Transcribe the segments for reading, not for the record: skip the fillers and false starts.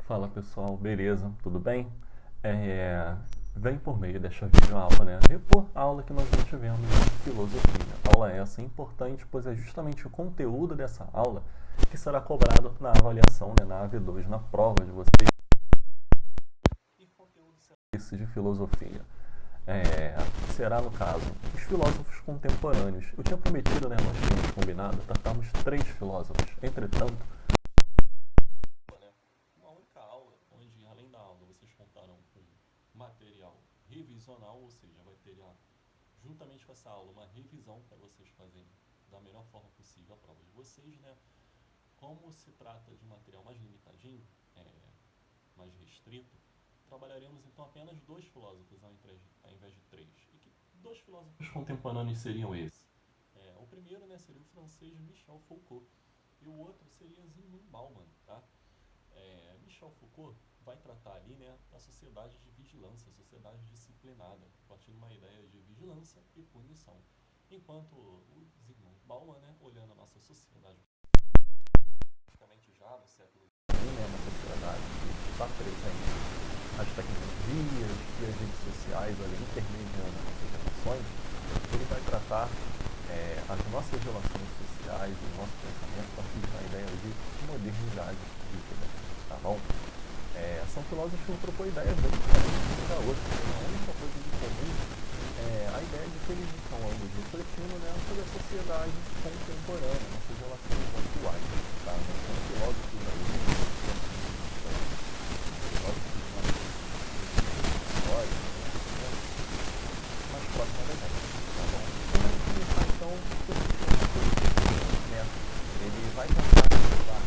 Fala pessoal, beleza? Tudo bem? Vem por meio desta videoaula, repor a aula que nós não tivemos de filosofia. A aula essa é importante, pois é justamente o conteúdo dessa aula que será cobrado na avaliação, na AV2, na prova de vocês. E conteúdo será esse de filosofia? Será, no caso, os filósofos contemporâneos. Eu tinha prometido, nós tínhamos combinado, tratarmos 3 filósofos. Entretanto, uma única aula, onde além da aula vocês contarão com material revisional, ou seja, vai ter juntamente com essa aula uma revisão para vocês fazerem da melhor forma possível a prova de vocês, Como se trata de um material mais limitadinho, mais restrito, trabalharemos então apenas 2 filósofos ao invés de 3. E que 2 filósofos contemporâneos seriam esses? O primeiro, seria o francês Michel Foucault, e o outro seria Zygmunt Bauman, tá? Michel Foucault vai tratar ali, da sociedade de vigilância, sociedade disciplinada, partindo de uma ideia de vigilância e punição. Enquanto o Zygmunt Bauman, olhando a nossa sociedade, praticamente já no século XX, uma sociedade que está presente as tecnologias e as redes sociais ali intermediando essas relações, ele vai tratar as nossas relações sociais, o nosso pensamento a partir de uma ideia de modernidade líquida, tá bom? São filósofos que vão propor ideias bem diferentes uma da outra. A única coisa em comum é a ideia de que eles estão ambos refletindo sobre a sociedade contemporânea, nossas relações atuais, tá? Não são filósofos aí, filósofos mais história, mais próxima da gente, tá bom? Vamos começar então por ele vai tentar estudar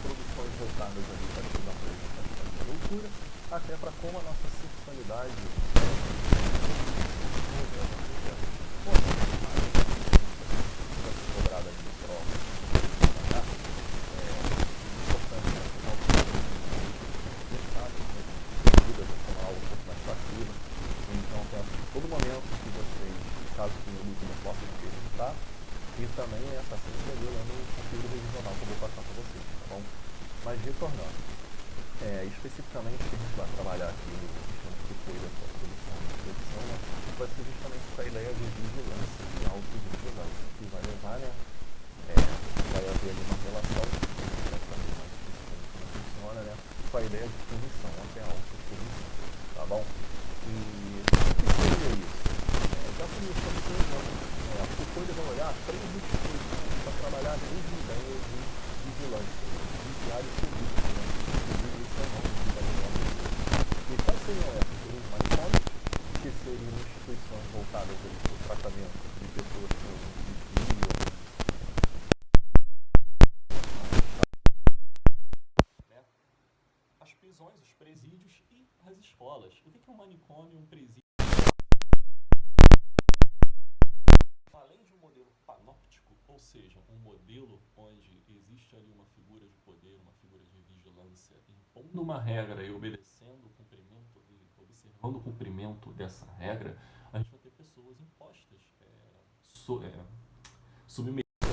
produções voltadas ali para estudar, por exemplo, a questão da leitura, até para como a nossa sexualidade cobrada aqui prova, importante vida como algo um pouco mais passiva. Então peço que todo momento que vocês, caso tenham dúvida, possam me perguntar. E também está sempre ali olhando o conteúdo revisional que eu vou passar para vocês, tá bom? Mas retornando, especificamente o que a gente vai trabalhar aqui no que foi da sua produção de reflexão, vai ser justamente essa ideia de vigilância, de autovigilância, que vai levar, vai haver ali uma relação, vai saber mais como funciona, com a ideia de punição, até a autopunição, tá bom? E o que seria isso? Já começamos com o exemplo. Foucault vai olhar 3 instituições para trabalhar a mesma ideia de vigilância, de vigiar e punir, isso é o nome de vigilância. E quais seriam essas? Seriam os manicômios, que seriam instituições voltadas para o tratamento de pessoas que desviam, as prisões, os presídios e as escolas. O que é um manicômio, um presídio? Além de um modelo panóptico, ou seja, um modelo onde existe ali uma figura de poder, uma figura de vigilância, impondo uma regra e obedecendo o cumprimento e observando o cumprimento dessa regra, a gente vai ter pessoas impostas, submetidas a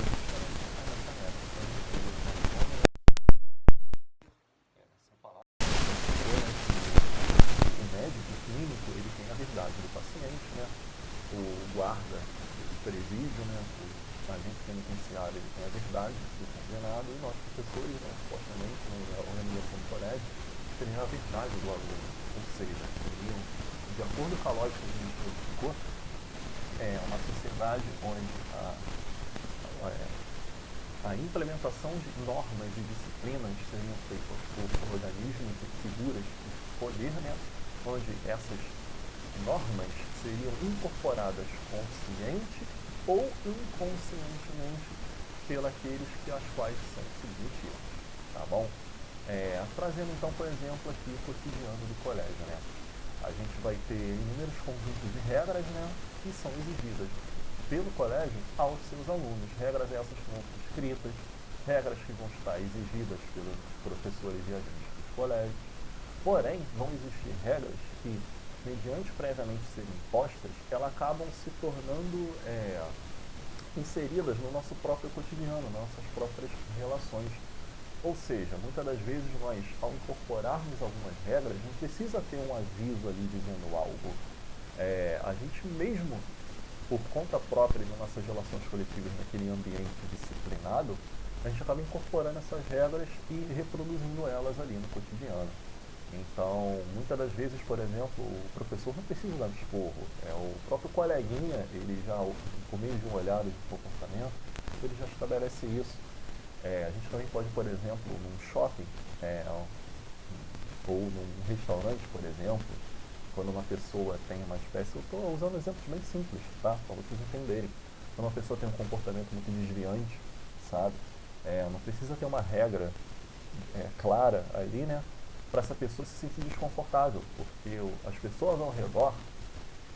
essa regra. São palavras. O médico clínico, ele tem a verdade do paciente, o guarda do presídio, o agente penitenciário, ele tem a verdade do condenado, e nós, professores, supostamente, na organização do colégio, teriam a verdade do aluno. Ou seja, teriam, de acordo com a lógica que a gente explicou, uma sociedade onde a implementação de normas e disciplinas seriam feitas por organismos e figuras de poder, onde essas normas seriam incorporadas consciente ou inconscientemente pelos às quais são submetidos, tá bom? Trazendo então, por exemplo, aqui o cotidiano do colégio, A gente vai ter inúmeros conjuntos de regras, que são exigidas pelo colégio aos seus alunos. Regras essas que vão ser escritas, regras que vão estar exigidas pelos professores e agentes dos colégios. Porém, vão existir regras que, mediante previamente serem impostas, elas acabam se tornando inseridas no nosso próprio cotidiano, nas nossas próprias relações. Ou seja, muitas das vezes nós, ao incorporarmos algumas regras, não precisa ter um aviso ali dizendo algo. A gente mesmo, por conta própria das nossas relações coletivas naquele ambiente disciplinado, a gente acaba incorporando essas regras e reproduzindo elas ali no cotidiano. Então, muitas das vezes, por exemplo, o professor não precisa dar esporro. O próprio coleguinha, ele já, por meio de um olhar de comportamento, ele já estabelece isso. A gente também pode, por exemplo, num shopping ou num restaurante, por exemplo, quando uma pessoa tem uma espécie... Eu estou usando exemplos bem simples, tá? Para vocês entenderem. Quando uma pessoa tem um comportamento muito desviante, sabe? Não precisa ter uma regra clara ali, né? Para essa pessoa se sentir desconfortável, porque as pessoas ao redor,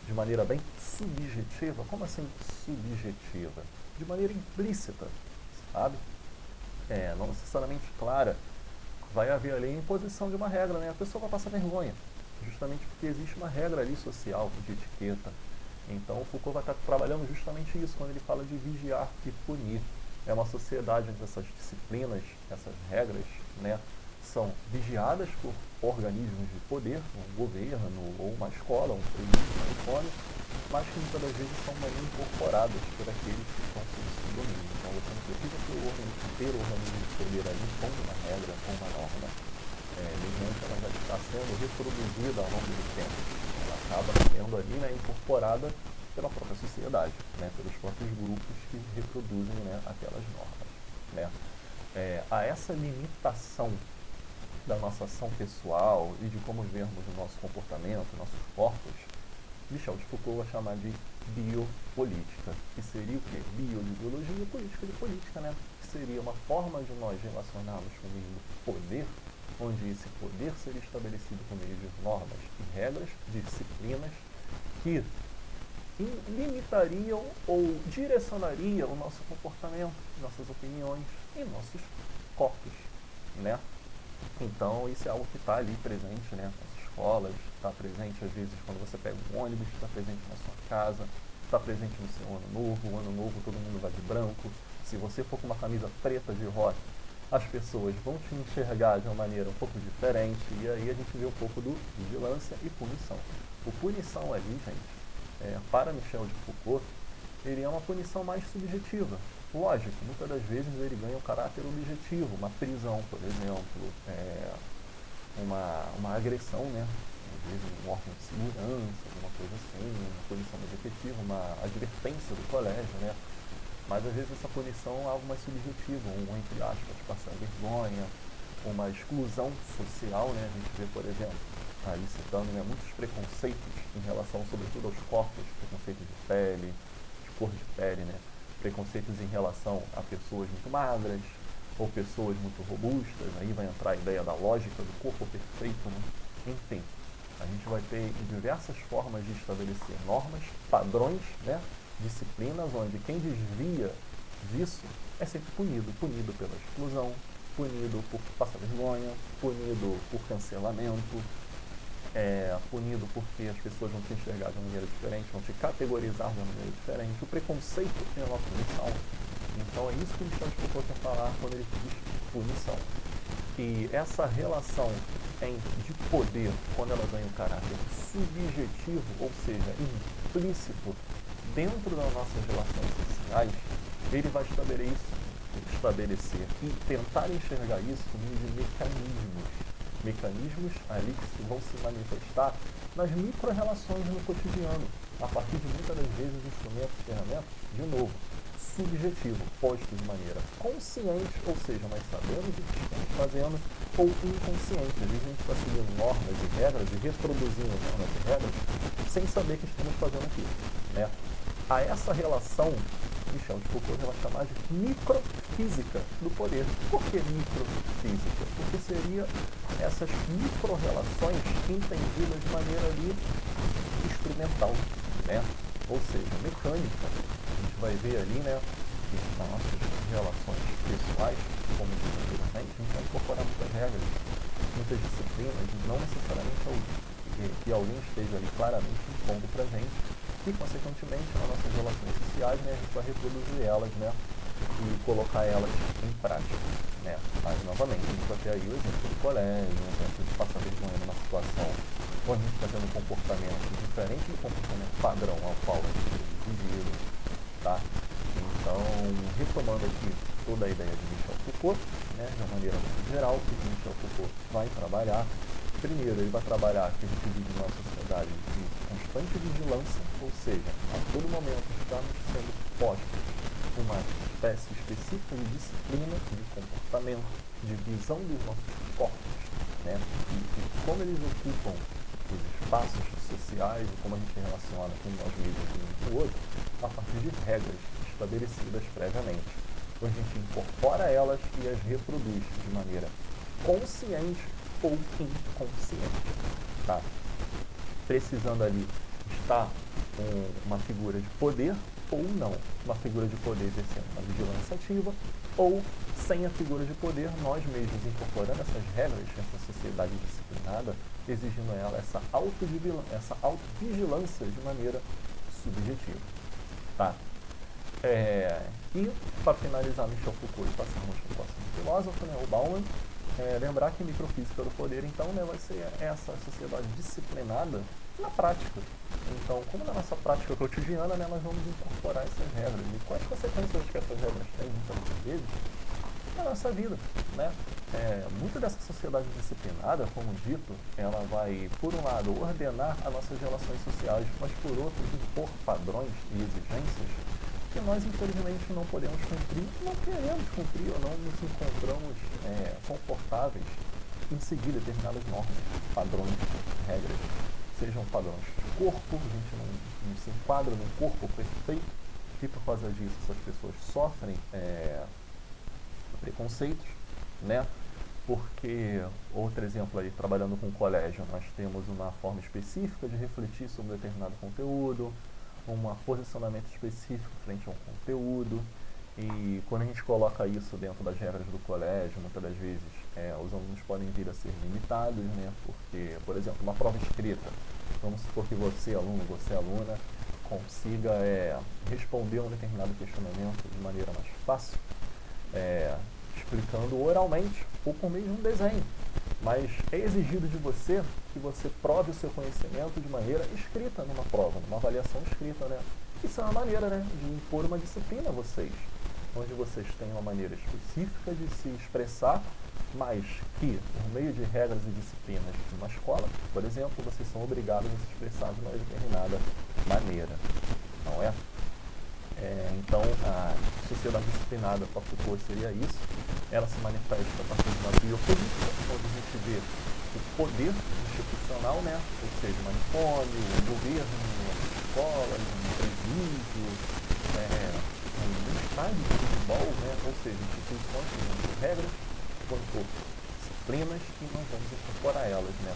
de maneira bem subjetiva, como assim subjetiva? De maneira implícita, sabe? Não necessariamente clara, vai haver ali a imposição de uma regra, né? A pessoa vai passar vergonha, justamente porque existe uma regra ali social, de etiqueta. Então o Foucault vai estar trabalhando justamente isso, quando ele fala de vigiar e punir. É uma sociedade onde essas disciplinas, essas regras, né, são vigiadas por organismos de poder, um governo, ou uma escola, um escola, mas que muitas das vezes são mais incorporadas por aqueles que estão sob esse domínio. Então você não precisa ter o organismo de poder ali com uma regra, com uma norma. Mediante ela já está sendo reproduzida ao longo do tempo. Ela acaba sendo ali, né, incorporada pela própria sociedade, né, pelos próprios grupos que reproduzem, né, aquelas normas. Né. A essa limitação da nossa ação pessoal e de como vermos o nosso comportamento, nossos corpos, Michel de Foucault vai chamar de biopolítica, que seria o quê? Bio de biologia e política de política, né? Que seria uma forma de nós relacionarmos com o meio do poder, onde esse poder seria estabelecido por meio de normas e regras, disciplinas, que limitariam ou direcionariam o nosso comportamento, nossas opiniões e nossos corpos, né? Então isso é algo que está ali presente, né, nas escolas, está presente às vezes quando você pega um ônibus, está presente na sua casa, está presente no seu ano novo. O ano novo todo mundo vai de branco. Se você for com uma camisa preta de rosa, as pessoas vão te enxergar de uma maneira um pouco diferente, e aí a gente vê um pouco do vigilância e punição. O punição ali, gente, para Michel de Foucault, ele é uma punição mais subjetiva. Lógico, muitas das vezes ele ganha um caráter objetivo, uma prisão, por exemplo, uma agressão, né? Às vezes um órgão de segurança, alguma coisa assim, uma punição mais efetiva, uma advertência do colégio, né? Mas às vezes essa punição é algo mais subjetivo, entre aspas, passar vergonha, uma exclusão social, né? A gente vê, por exemplo, aí citando, né, muitos preconceitos em relação, sobretudo, aos corpos, preconceitos de pele, de cor de pele, né? Preconceitos em relação a pessoas muito magras ou pessoas muito robustas. Aí vai entrar a ideia da lógica do corpo perfeito, né? Enfim, a gente vai ter diversas formas de estabelecer normas, padrões, né? Disciplinas, onde quem desvia disso é sempre punido pela exclusão, punido por passar vergonha, punido por cancelamento, punido porque as pessoas vão te enxergar de uma maneira diferente, vão te categorizar de uma maneira diferente. O preconceito é uma punição. Então é isso que o Michel de Foucault quer falar quando ele diz punição. E essa relação de poder, quando ela ganha um caráter subjetivo, ou seja, implícito, dentro das nossas relações sociais, ele vai estabelecer e tentar enxergar isso por meio de mecanismos ali que vão se manifestar nas micro-relações no cotidiano, a partir de muitas das vezes instrumentos, ferramentas, de novo, subjetivo, posto de maneira consciente, ou seja, nós sabemos o que estamos fazendo, ou inconsciente. Às vezes a gente está seguindo normas e regras e reproduzindo normas e regras sem saber que estamos fazendo aquilo, né? A essa relação, Michel de Foucault vai chamar de microfísica do poder. Por que microfísica? Porque seria essas micro-relações entendidas de maneira ali instrumental, né? Ou seja, mecânica. A gente vai ver ali, né, que nas nossas relações pessoais, como disse anteriormente, a gente vai incorporar muitas regras, muitas disciplinas, não necessariamente que alguém esteja ali claramente impondo para a gente, e, consequentemente, nas nossas relações sociais, né, a gente vai reproduzir elas, né, e colocar elas em prática, né. Mas, novamente, a gente vai ter aí o exemplo do colégio, o exemplo de passar vergonha numa situação onde a gente está tendo um comportamento diferente do comportamento padrão ao qual a gente é exigido, tá? Então, retomando aqui toda a ideia de Michel Foucault, né, de uma maneira muito geral, o que Michel Foucault vai trabalhar. Primeiro, ele vai trabalhar que a gente vive numa sociedade de constante vigilância, ou seja, a todo momento estamos sendo postos uma espécie específica de disciplina, de comportamento, de visão dos nossos corpos, né, e como eles ocupam os espaços sociais e como a gente se relaciona com nós mesmos e um com o outro, a partir de regras estabelecidas previamente. Então a gente incorpora elas e as reproduz de maneira consciente ou inconsciente, tá? Precisando ali estar com uma figura de poder ou não, uma figura de poder exercendo uma vigilância ativa, ou sem a figura de poder, nós mesmos incorporando essas regras, essa sociedade disciplinada, exigindo ela essa autovigilância de maneira subjetiva, tá? E, para finalizar Michel Foucault e passarmos para o próximo filósofo, né, o Bauman, lembrar que microfísica do poder, então, né, vai ser essa sociedade disciplinada na prática. Então, como na nossa prática cotidiana, né, nós vamos incorporar essas regras. E quais consequências que essas regras têm, muitas vezes, na nossa vida, né? Muito dessa sociedade disciplinada, como dito, ela vai, por um lado, ordenar as nossas relações sociais, mas, por outro, impor padrões e exigências que nós, infelizmente, não podemos cumprir, não queremos cumprir ou não nos encontramos confortáveis em seguir determinadas normas, padrões, regras, sejam padrões de corpo, a gente não se enquadra num corpo perfeito, e por causa disso essas pessoas sofrem preconceitos, né? Porque, outro exemplo aí, trabalhando com o colégio, nós temos uma forma específica de refletir sobre determinado conteúdo, um posicionamento específico frente a um conteúdo, e quando a gente coloca isso dentro das regras do colégio, muitas das vezes os alunos podem vir a ser limitados, né? Porque, por exemplo, uma prova escrita, vamos supor que você, aluno, você, aluna, consiga responder um determinado questionamento de maneira mais fácil, explicando oralmente ou por meio de um desenho. Mas é exigido de você que você prove o seu conhecimento de maneira escrita numa prova, numa avaliação escrita, né? Isso é uma maneira, né, de impor uma disciplina a vocês, onde vocês têm uma maneira específica de se expressar, mas que, por meio de regras e disciplinas de uma escola, por exemplo, vocês são obrigados a se expressar de uma determinada maneira, não é? Então, a sociedade disciplinada para Foucault seria isso. Ela se manifesta a partir de uma biopolítica, onde a gente vê o poder institucional, né? Ou seja, o manicômio, o governo, as escolas, um presídio, um estádio de futebol, né? Ou seja, instituições que vão ter regras, vão ter disciplinas e nós vamos incorporar elas, né?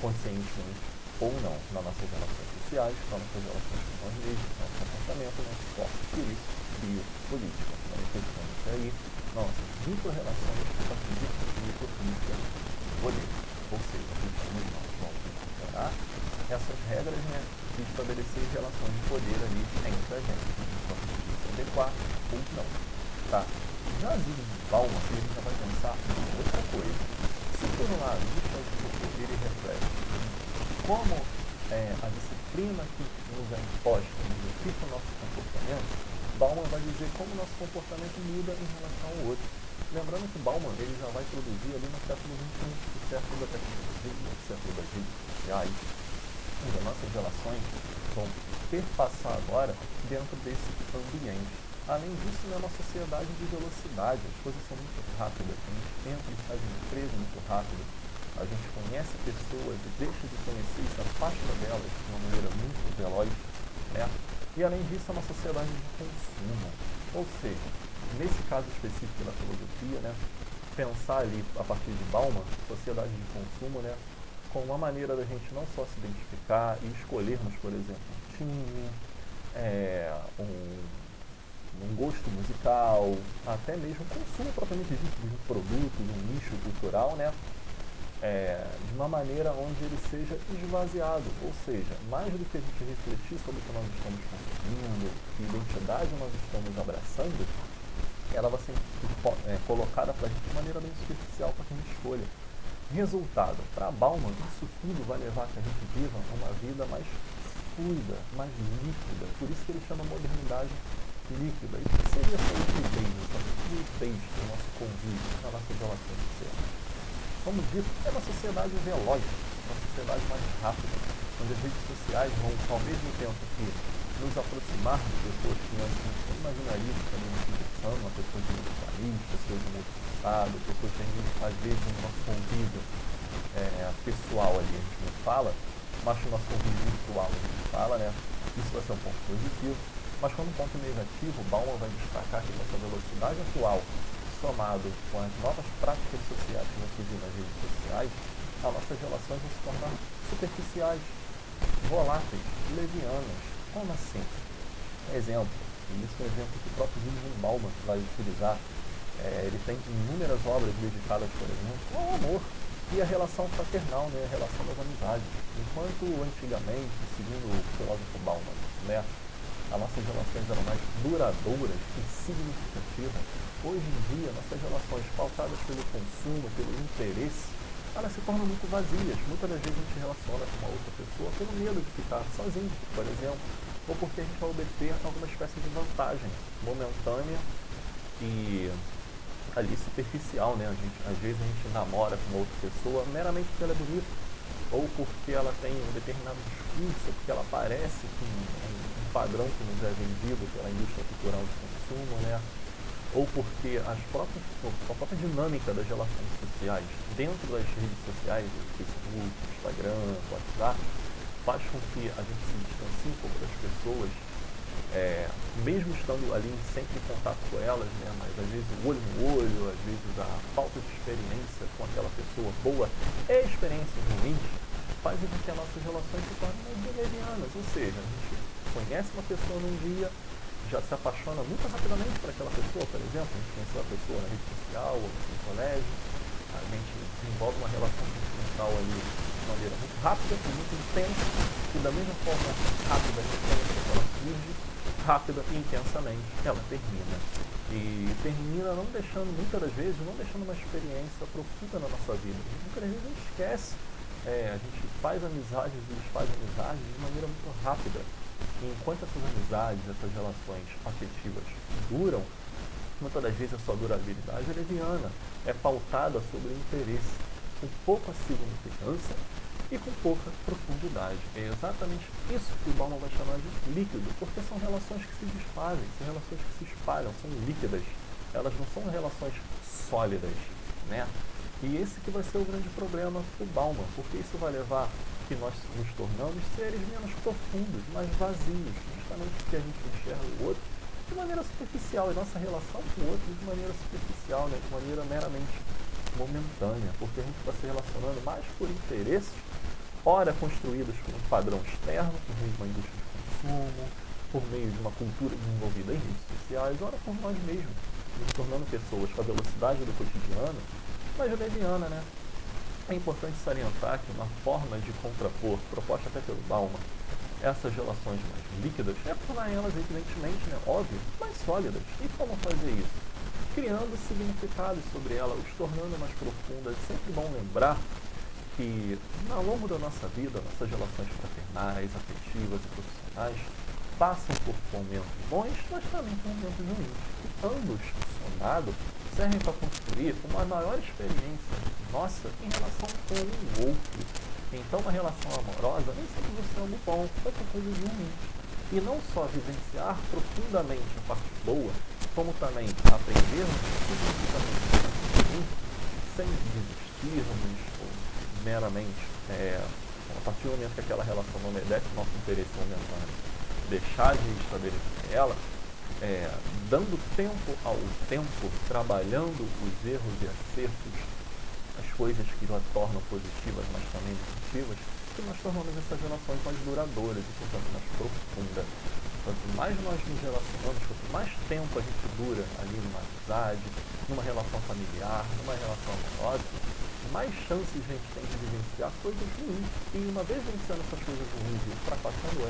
Conscientemente ou não, nas nossas relações sociais, nas nossas relações com nós mesmos, no nosso comportamento, no nosso corpo. Por isso, biopolítica. Manifestando-se aí nossas micro-relações a partir de microfísica do poder. Ou seja, nós vamos incorporar essas regras, né, de estabelecer relações de poder ali entre a gente. Vamos se adequar ou não. Tá? Já Zygmunt Bauman, ele já vai pensar em outra coisa. Se por um lado, ele reflete como a disciplina que nos é imposta modifica o nosso comportamento, Bauman vai dizer como o nosso comportamento muda em relação ao outro. Lembrando que Bauman ele já vai produzir ali no século XXI, o século da tecnologia, o século das redes sociais, onde as nossas relações vão perpassar agora dentro desse ambiente. Além disso, é uma sociedade de velocidade, as coisas são muito rápidas, a gente entra e sai de uma empresa muito rápido, a gente conhece pessoas e deixa de conhecer e se afasta delas de uma maneira muito veloz, né? E além disso é uma sociedade de consumo, ou seja, nesse caso específico da filosofia, né, pensar ali a partir de Bauman, sociedade de consumo, né, com uma maneira da gente não só se identificar e escolhermos, por exemplo, um time, um gosto musical, até mesmo consumo propriamente dito de um produto, de um nicho cultural, né? de uma maneira onde ele seja esvaziado, ou seja, mais do que a gente refletir sobre o que nós estamos consumindo, que identidade nós estamos abraçando, ela vai ser colocada para a gente de maneira bem superficial para que a gente escolha. Resultado, para Bauman, isso tudo vai levar a que a gente viva uma vida mais fluida, mais líquida, por isso que ele chama modernidade líquida. E o que seria essa liquidez, essa fluidez do nosso convívio, na nossa relação social? Como dito, é uma sociedade veloz, uma sociedade mais rápida, onde as redes sociais vão, ao mesmo tempo que nos aproximar de pessoas que antes não imaginaria que estaríamos conversando, uma pessoa de outro país, pessoas de um outro estado, pessoas que às vezes no nosso convívio pessoal ali a gente não fala, mas no nosso convívio virtual a gente fala, né? Isso vai ser um ponto positivo, mas como um ponto negativo, Bauman vai destacar que essa velocidade atual, somado com as novas práticas sociais que nós vivemos nas redes sociais, as nossas relações vão se tornar superficiais, voláteis, levianas. Como assim? Exemplo, e isso é um exemplo que o próprio Zygmunt Bauman vai utilizar. Ele tem inúmeras obras dedicadas, por exemplo, ao amor e à relação fraternal, né, a relação das amizades. Enquanto antigamente, segundo o filósofo Bauman, né, as nossas relações eram mais duradouras e significativas, hoje em dia, nossas relações pautadas pelo consumo, pelo interesse, elas se tornam muito vazias. Muitas das vezes a gente se relaciona com uma outra pessoa pelo medo de ficar sozinho, por exemplo, ou porque a gente vai obter alguma espécie de vantagem momentânea e ali superficial, né? Às vezes a gente namora com uma outra pessoa meramente porque ela é bonita, ou porque ela tem um determinado discurso, porque ela parece com um padrão que nos é vendido pela indústria cultural de consumo, né? Ou porque a própria dinâmica das relações sociais dentro das redes sociais, do Facebook, do Instagram, do WhatsApp, faz com que a gente se distancie um pouco das pessoas, mesmo estando ali sempre em contato com elas, né? Mas às vezes o olho no olho, às vezes a falta de experiência com aquela pessoa boa e experiências ruins, faz com que as nossas relações se tornem mais levianas, ou seja, a gente conhece uma pessoa num dia, já se apaixona muito rapidamente por aquela pessoa, por exemplo, a gente conheceu a pessoa na rede social, ou no colégio, a gente desenvolve uma relação sentimental ali de maneira muito rápida e muito intensa, e da mesma forma rápida que ela surge, rápida e intensamente, ela termina. E termina não deixando, muitas das vezes, não deixando uma experiência profunda na nossa vida. Muitas das vezes a gente esquece, a gente faz amizades e desfaz amizades de maneira muito rápida. E enquanto essas amizades, essas relações afetivas duram, muitas das vezes a sua durabilidade é leviana, é pautada sobre o interesse, com pouca significância e com pouca profundidade. É exatamente isso que o Bauman vai chamar de líquido, porque são relações que se desfazem, são relações que se espalham, são líquidas, elas não são relações sólidas, né? E esse que vai ser o grande problema do Bauman, porque isso vai levar que nós nos tornamos seres menos profundos, mais vazios, justamente porque a gente enxerga o outro de maneira superficial, e nossa relação com o outro de maneira superficial, né? De maneira meramente momentânea, porque a gente está se relacionando mais por interesses, ora construídos por um padrão externo, por meio de uma indústria de consumo, por meio de uma cultura desenvolvida em redes sociais, ora por nós mesmos, nos tornando pessoas com a velocidade do cotidiano, mas leviana, né? É importante salientar que uma forma de contrapor, proposta até pelo Bauman, essas relações mais líquidas, é tornar elas, evidentemente, né, óbvio, mais sólidas. E como fazer isso? Criando significados sobre elas, os tornando mais profundas. É sempre bom lembrar que, ao longo da nossa vida, nossas relações fraternais, afetivas e profissionais passam por momentos bons, mas também por momentos ruins. E ambos, somados, servem para construir uma maior experiência nossa em relação com o outro. Então, uma relação amorosa nem sempre vai ser algo bom, vai ter coisas ruins. E não só vivenciar profundamente a parte boa, como também aprendermos significativamente a parte ruim, sem desistirmos ou meramente, a partir do momento que aquela relação não obedece ao nosso interesse momentâneo, deixar de estabelecer ela, dando tempo ao tempo, trabalhando os erros e acertos, as coisas que a tornam positivas, mas também negativas, que nós tornamos essas relações mais duradouras e, portanto, mais profundas. Quanto mais nós nos relacionamos, quanto mais tempo a gente dura ali numa amizade, numa relação familiar, numa relação amorosa, mais chances a gente tem de vivenciar coisas ruins. E uma vez vencendo essas coisas ruins e fracassando